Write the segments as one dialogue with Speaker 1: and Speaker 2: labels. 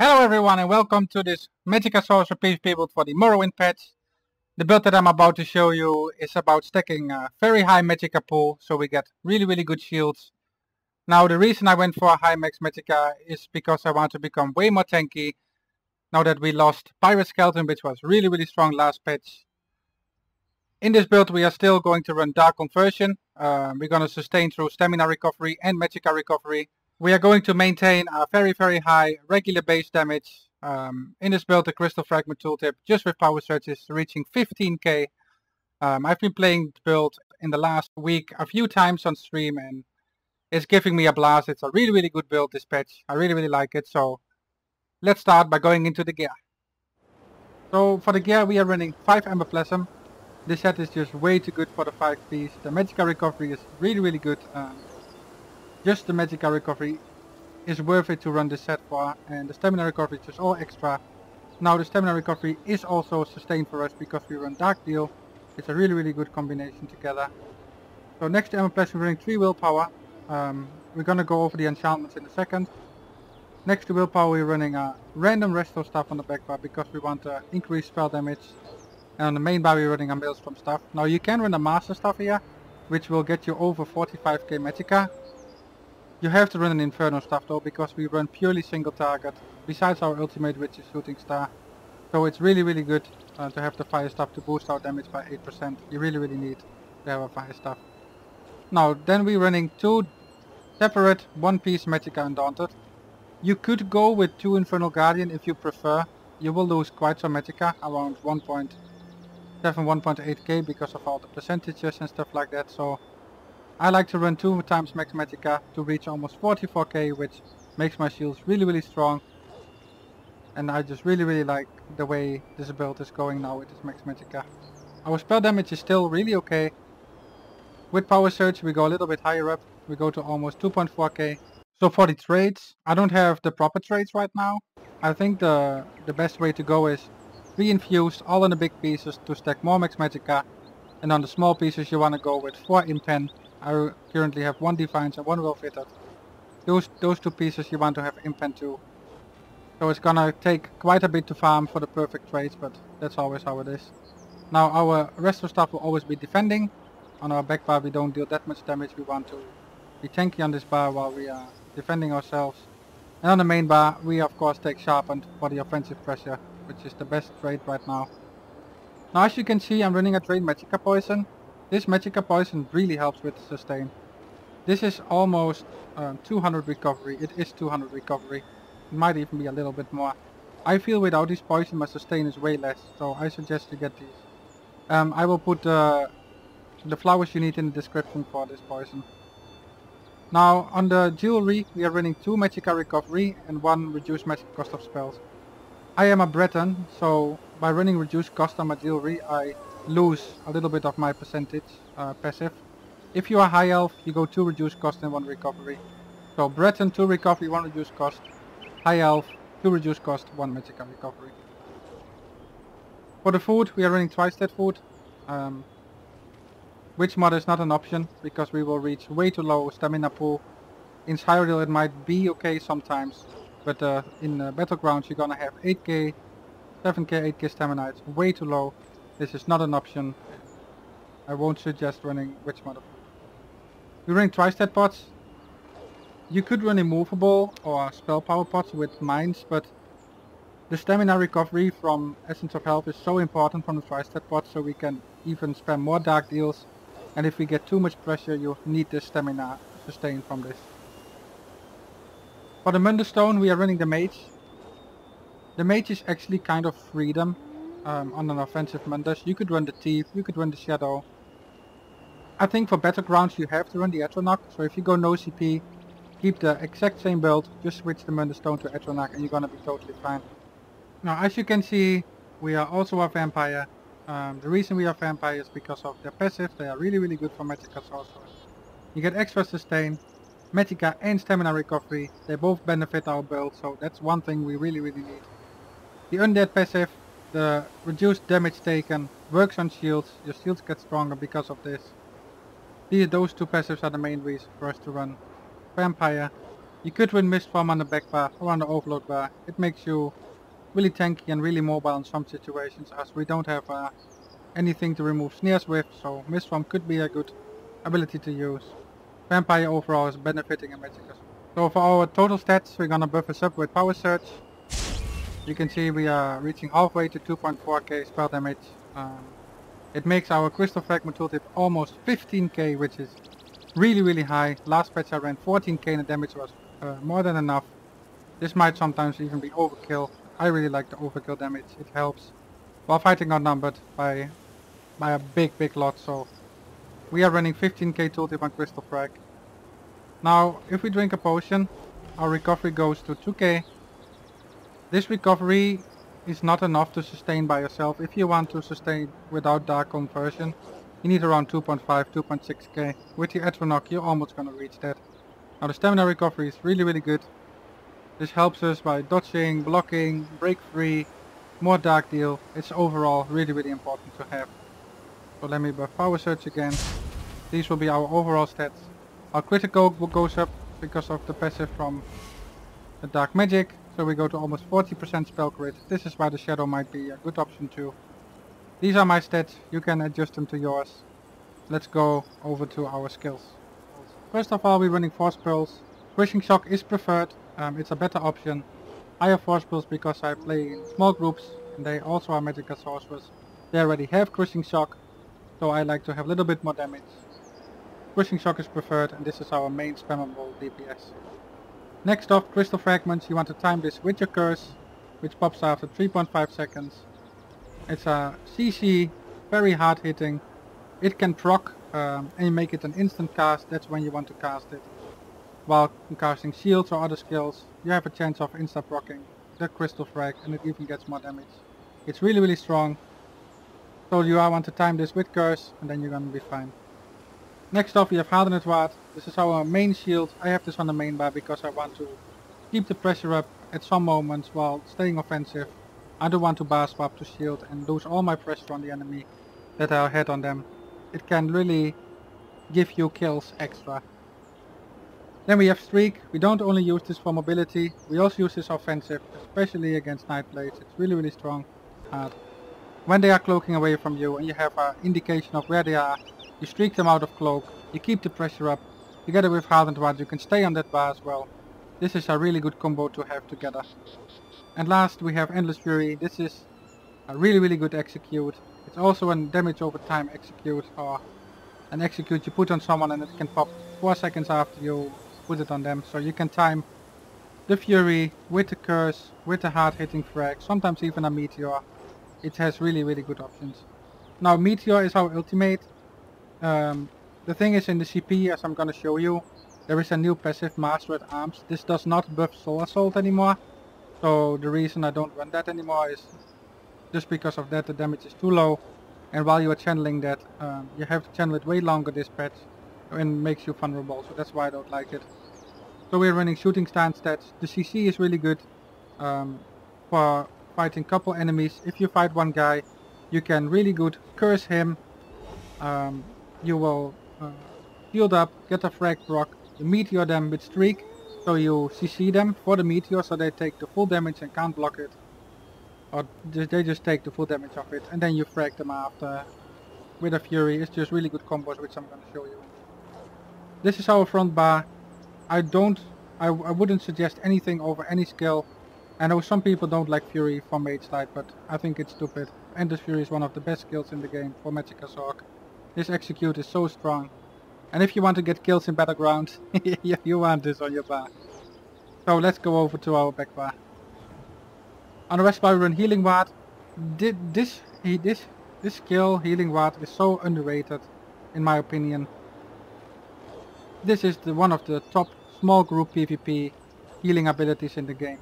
Speaker 1: Hello everyone and welcome to this Magicka Sorcerer PvP build for the Morrowind patch. The build that I'm about to show you is about stacking a very high Magicka pool so we get really good shields. Now the reason I went for a high max Magicka is because I want to become way more tanky now that we lost Pirate Skeleton, which was really strong last patch. In this build we are still going to run Dark Conversion. We're going to sustain through stamina recovery and Magicka recovery. We are going to maintain a very high regular base damage. In this build the Crystal Fragment tooltip just with power surges reaching 15k. I've been playing the build in the last week a few times on stream and it's giving me a blast. It's a really good build this patch. I really like it. So let's start by going into the gear. So for the gear we are running 5 Amberplasm. This set is just way too good for the 5 piece. The Magicka recovery is really good. Just the Magicka recovery is worth it to run this set for, and the stamina recovery is just all extra. Now the stamina recovery is also sustained for us because we run Dark Deal. It's a really good combination together. So next to Amberplasm we're running 3 Willpower. We're gonna go over the enchantments in a second. Next to Willpower we're running a random resto stuff on the back bar because we want to increase spell damage. And on the main bar we're running a Maelstrom stuff. Now you can run a master stuff here, which will get you over 45k Magicka. You have to run an Infernal stuff though, because we run purely single target, besides our ultimate which is Shooting Star. So it's really good to have the fire stuff to boost our damage by 8%. You really need to have a fire stuff. Now then we're running 2 separate 1-piece Magicka Undaunted. You could go with 2 Infernal Guardian if you prefer. You will lose quite some Magicka, around 1.7, 1.8k because of all the percentages and stuff like that. So I like to run 2 times max Magicka to reach almost 44k, which makes my shields really strong. And I just really like the way this build is going now with this max Magicka. Our spell damage is still really okay. With power surge we go a little bit higher up, we go to almost 2.4k. So for the trades, I don't have the proper trades right now. I think the best way to go is 3 infused, all in the big pieces to stack more max Magicka. And on the small pieces you want to go with 4 impen. I currently have 1 Divines and 1 Well Fitted. Those 2 pieces you want to have impen too. So it's gonna take quite a bit to farm for the perfect trades, but that's always how it is. Now our rest of stuff will always be defending. On our back bar we don't deal that much damage, we want to be tanky on this bar while we are defending ourselves. And on the main bar we of course take Sharpened for the offensive pressure, which is the best trade right now. Now as you can see I'm running a Drain Magicka Poison. This Magicka Poison really helps with the sustain. This is almost 200 recovery. It is 200 recovery. It might even be a little bit more. I feel without this poison my sustain is way less, so I suggest you get these. I will put the flowers you need in the description for this poison. Now on the jewelry we are running 2 Magicka recovery and 1 reduced magic cost of spells. I am a Breton, so by running reduced cost on my jewelry I lose a little bit of my percentage passive. If you are high elf you go 2 reduced cost and 1 recovery. So Breton 2 recovery, 1 reduced cost. High elf 2 reduced cost, 1 Magicka recovery. For the food we are running Tri-Stat food. Witch mod is not an option because we will reach way too low stamina pool. In Cyrodiil it might be okay sometimes, but in Battleground you're gonna have 8k, 7k, 8k stamina. It's way too low. This is not an option. I won't suggest running Witch mod. We run Tri-Stat pots. You could run immovable or spell power pots with mines, but the stamina recovery from Essence of Health is so important from the Tri-Stat pots, so we can even spam more Dark Deals. And if we get too much pressure you need the stamina sustain from this. For the Munderstone we are running the Mage. The Mage is actually kind of freedom. On an offensive Mundus. You could run the Thief, you could run the Shadow. I think for Battlegrounds you have to run the Atronach, so if you go no CP, keep the exact same build, just switch the Munderstone to Atronach and you're gonna be totally fine. Now as you can see, we are also a vampire. The reason we are vampire is because of their passive. They are really good for Magicka Sorcerer. You get extra sustain, Magicka and stamina recovery. They both benefit our build, so that's one thing we really need. The Undead passive, the reduced damage taken, works on shields. Your shields get stronger because of this. Those 2 passives are the main reason for us to run Vampire. You could win Mistform on the back bar or on the overload bar. It makes you really tanky and really mobile in some situations, as we don't have anything to remove snares with, so Mistform could be a good ability to use. Vampire overall is benefiting in Magicka. So for our total stats, we're gonna buff us up with Power Surge. You can see we are reaching halfway to 2.4k spell damage. It makes our Crystal Fragment tooltip almost 15k, which is really high. Last patch I ran 14k and the damage was more than enough. This might sometimes even be overkill. I really like the overkill damage, it helps. While fighting outnumbered by a big lot, so we are running 15k tooltip on Crystal Frag. Now if we drink a potion, our recovery goes to 2k. This recovery is not enough to sustain by yourself. If you want to sustain without Dark Conversion, you need around 2.5, 2.6k. With the Atronach you're almost gonna reach that. Now the stamina recovery is really good. This helps us by dodging, blocking, break free, more dark deal. It's overall really important to have. So let me buff Power Surge again. These will be our overall stats. Our critical goes up because of the passive from the Dark Magic. So we go to almost 40% spell crit. This is why the Shadow might be a good option too. These are my stats, you can adjust them to yours. Let's go over to our skills. First of all, we're running Force Pearls. Crushing Shock is preferred, it's a better option. I have Force Pearls because I play in small groups and they also are Magicka Sorcerers. They already have Crushing Shock, so I like to have a little bit more damage. Crushing Shock is preferred and this is our main spammable DPS. Next off, Crystal Fragments. You want to time this with your curse, which pops after 3.5 seconds. It's a CC, very hard hitting. It can proc and you make it an instant cast, that's when you want to cast it. While casting shields or other skills, you have a chance of insta proccing the Crystal Frag and it even gets more damage. It's really strong. So you want to time this with curse and then you're gonna be fine. Next off we have Hardened Waard. This is our main shield. I have this on the main bar because I want to keep the pressure up at some moments while staying offensive. I don't want to bar swap to shield and lose all my pressure on the enemy that I had on them. It can really give you kills extra. Then we have Streak. We don't only use this for mobility, we also use this offensive, especially against Nightblades. It's really strong. When they are cloaking away from you and you have an indication of where they are, you streak them out of cloak, you keep the pressure up. Together with Hardened Waard you can stay on that bar as well. This is a really good combo to have together. And last we have Endless Fury. This is a really good execute. It's also a damage over time execute, or an execute you put on someone and it can pop 4 seconds after you put it on them. So you can time the Fury with the curse, with the hard hitting frag, sometimes even a Meteor. It has really good options. Now Meteor is our ultimate. The thing is, in the CP, as I'm gonna show you, there is a new passive, Master at Arms. This does not buff Soul Assault anymore. So the reason I don't run that anymore is just because of that the damage is too low. And while you are channeling that, you have to channel it way longer this patch and makes you vulnerable. So that's why I don't like it. So we're running Shooting Stance stats. The CC is really good for fighting couple enemies. If you fight one guy, you can really good curse him. You will shield up, get a frag proc, you meteor them with Streak, so you CC them for the meteor so they take the full damage and can't block it. Or they just take the full damage of it and then you frag them after with a Fury. It's just really good combos which I'm going to show you. This is our front bar. I wouldn't suggest anything over any skill. I know some people don't like Fury for Mage Slide, but I think it's stupid. Endless Fury is one of the best skills in the game for Magicka Sorcerer. This execute is so strong. And if you want to get kills in Battleground, you want this on your bar. So let's go over to our back bar. On the west bar we run Healing Waard. This skill, Healing Waard, is so underrated in my opinion. This is one of the top small group PvP healing abilities in the game.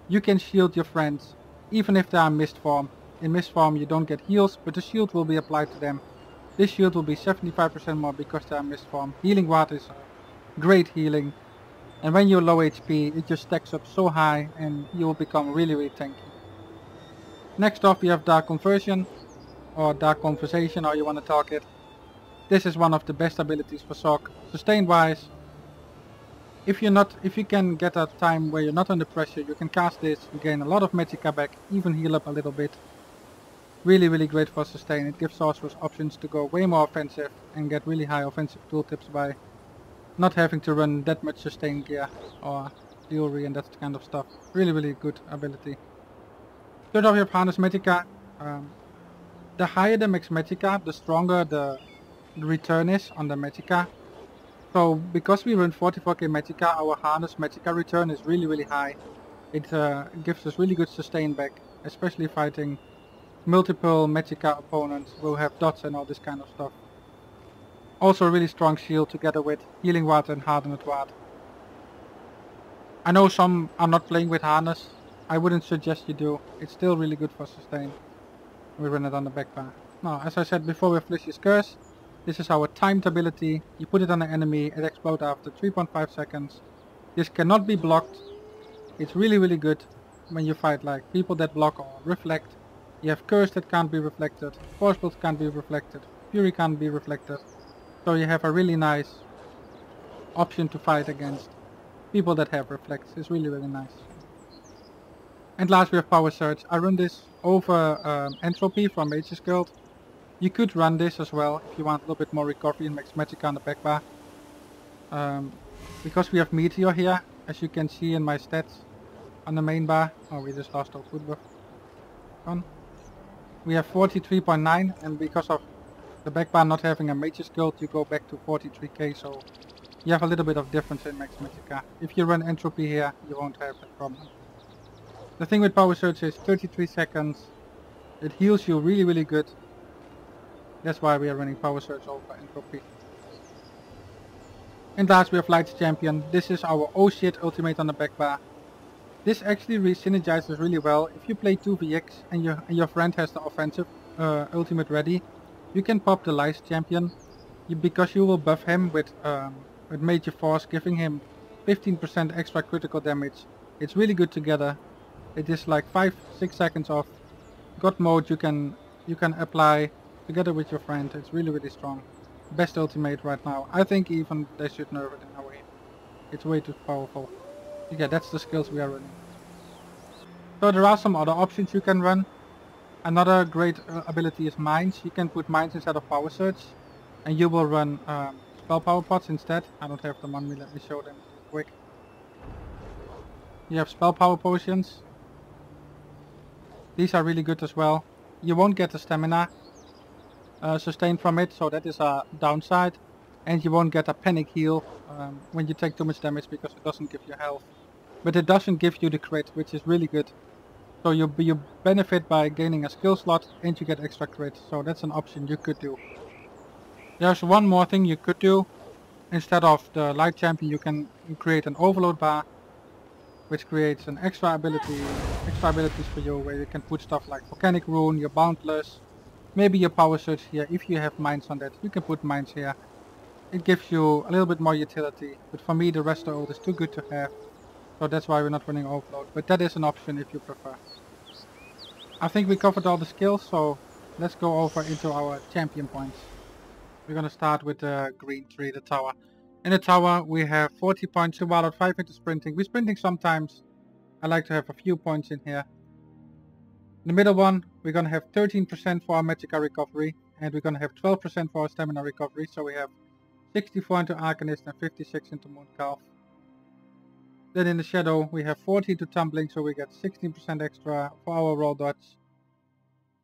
Speaker 1: You can shield your friends, even if they are in mist form. In mist form you don't get heals, but the shield will be applied to them. This shield will be 75% more because they are mist form. Healing Waard is great healing. And when you're low HP, it just stacks up so high and you will become really tanky. Next off we have Dark Conversion, or Dark Conversation, how you want to talk it. This is one of the best abilities for Sock. Sustain wise, If you can get a time where you're not under pressure, you can cast this, you gain a lot of Magicka back, even heal up a little bit. Really, really great for sustain. It gives sorcerers options to go way more offensive and get really high offensive tooltips by not having to run that much sustain gear or jewelry and that kind of stuff. Really, really good ability. Third off, you have Harness Magicka. The higher the max Magicka, the stronger the return is on the Magicka. So because we run 44k Magicka, our Harness Magicka return is really, really high. It gives us really good sustain back, especially fighting multiple Magicka opponents who have dots and all this kind of stuff. Also a really strong shield together with Healing Ward and Hardened Ward. I know some are not playing with Harness. I wouldn't suggest you do. It's still really good for sustain. We run it on the back bar. Now, as I said before, we have Felicia's Curse. This is our timed ability. You put it on the enemy, it explodes after 3.5 seconds. This cannot be blocked. It's really, really good when you fight like people that block or reflect. You have Curse that can't be reflected, Force Build can't be reflected, Fury can't be reflected. So you have a really nice option to fight against people that have reflects. It's really, really nice. And last we have Power Surge. I run this over Entropy from Mage's Guild. You could run this as well if you want a little bit more recovery and max Magicka on the back bar. Because we have Meteor here, as you can see in my stats on the main bar. Oh, we just lost our food buff. On. We have 43.9, and because of the back bar not having a Mage's Guild, you go back to 43k, so you have a little bit of difference in max Magicka. If you run Entropy here, you won't have that problem. The thing with Power Surge is 33 seconds. It heals you really, really good. That's why we are running Power Surge over Entropy. And last we have Light's Champion. This is our oh shit ultimate on the back bar. This actually re-synergizes really well. If you play 2vx and your friend has the offensive ultimate ready, you can pop the Light's Champion. Because you will buff him with Major Force, giving him 15% extra critical damage. It's really good together. It is like 5-6 seconds of God mode you can apply together with your friend. It's really, really strong. Best ultimate right now. I think even they should nerf it in a way. It's way too powerful. Yeah, that's the skills we are running. So there are some other options you can run. Another great ability is Mines. You can put Mines instead of Power Surge. And you will run Spell Power Pots instead. I don't have them on me, let me show them quick. You have Spell Power Potions. These are really good as well. You won't get the stamina sustain from it, so that is a downside. And you won't get a panic heal when you take too much damage because it doesn't give you health. But it doesn't give you the crit, which is really good. So you benefit by gaining a skill slot and you get extra crit. So that's an option you could do. There's one more thing you could do. Instead of the Light Champion, you can create an Overload bar, which creates an extra abilities for you, where you can put stuff like Volcanic Rune, your Boundless, maybe your Power Surge here. If you have Mines on that, you can put Mines here. It gives you a little bit more utility, but for me the Restore Ult is too good to have, so that's why we're not running Overload, but that is an option if you prefer. I think we covered all the skills, so let's go over into our champion points. We're gonna start with the green tree, the tower. In the tower we have 40 points, 2 out of 5 into sprinting. We're sprinting sometimes. I like to have a few points in here. The middle one, we're gonna have 13% for our Magicka recovery, and we're gonna have 12% for our stamina recovery, so we have 64 into Alkahest and 56 into Mooncalf. Then in the shadow we have 40 to tumbling, so we get 16% extra for our roll dodge.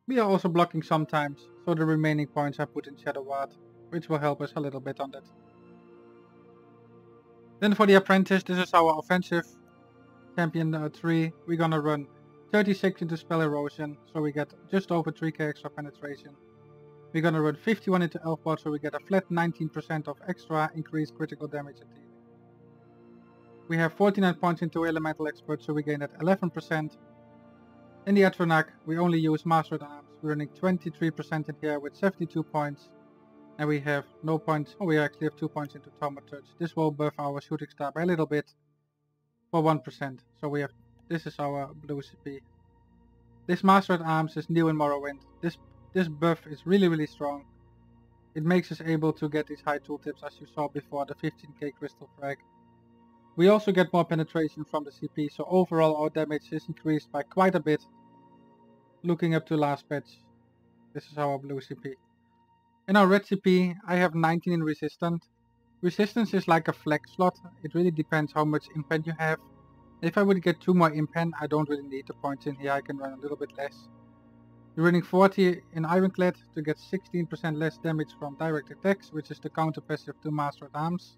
Speaker 1: We are also blocking sometimes, so the remaining points I put in Shadow Ward, which will help us a little bit on that. Then for the apprentice, this is our offensive champion 3. We're gonna run 36 into Spell Erosion, so we get just over 3k extra penetration. We're gonna run 51 into Elf Ward, so we get a flat 19% of extra increased critical damage and healing. We have 49 points into Elemental Expert, so we gain that 11%. In the Atronach, we only use Master at Arms. We're running 23% in here with 72 points. And we have no points, we actually have 2 points into Thaumaturge. This will buff our shooting star by a little bit for 1%. So we have, this is our blue CP. This Master at Arms is new in Morrowind. This buff is really, really strong. It makes us able to get these high tooltips as you saw before, the 15k crystal frag. We also get more penetration from the CP, so overall our damage is increased by quite a bit. Looking up to last patch, this is our blue CP. In our red CP, I have 19 in resistant. Resistance is like a flex slot, it really depends how much impen you have. If I would get 2 more impen, I don't really need the points in here, I can run a little bit less. You're running 40 in Ironclad to get 16% less damage from direct attacks, which is the counter passive to Master at Arms.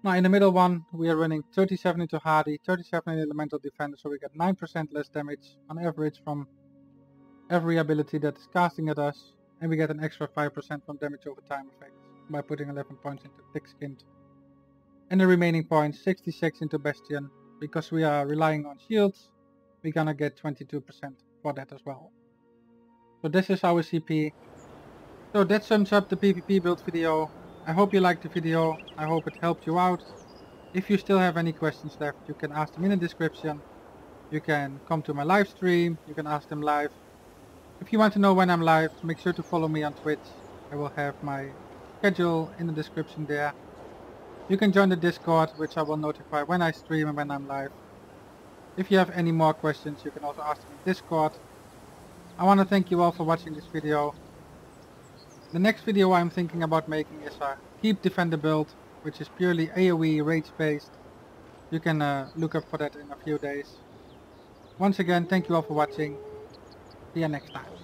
Speaker 1: Now in the middle one, we are running 37 into Hardy, 37 in Elemental Defender, so we get 9% less damage on average from every ability that is casting at us, and we get an extra 5% from damage over time effects by putting 11 points into Thick-Skinned. And the remaining points, 66 into Bastion, because we are relying on shields, we're gonna get 22% for that as well. So this is our CP. So that sums up the PvP build video. I hope you liked the video, I hope it helped you out. If you still have any questions left, you can ask them in the description. You can come to my live stream, you can ask them live. If you want to know when I'm live, make sure to follow me on Twitch. I will have my schedule in the description there. You can join the Discord, which I will notify when I stream and when I'm live. If you have any more questions, you can also ask them in Discord. I want to thank you all for watching this video. The next video I'm thinking about making is a Keep Defender build, which is purely AoE rage based. You can look up for that in a few days. Once again, thank you all for watching. See you next time.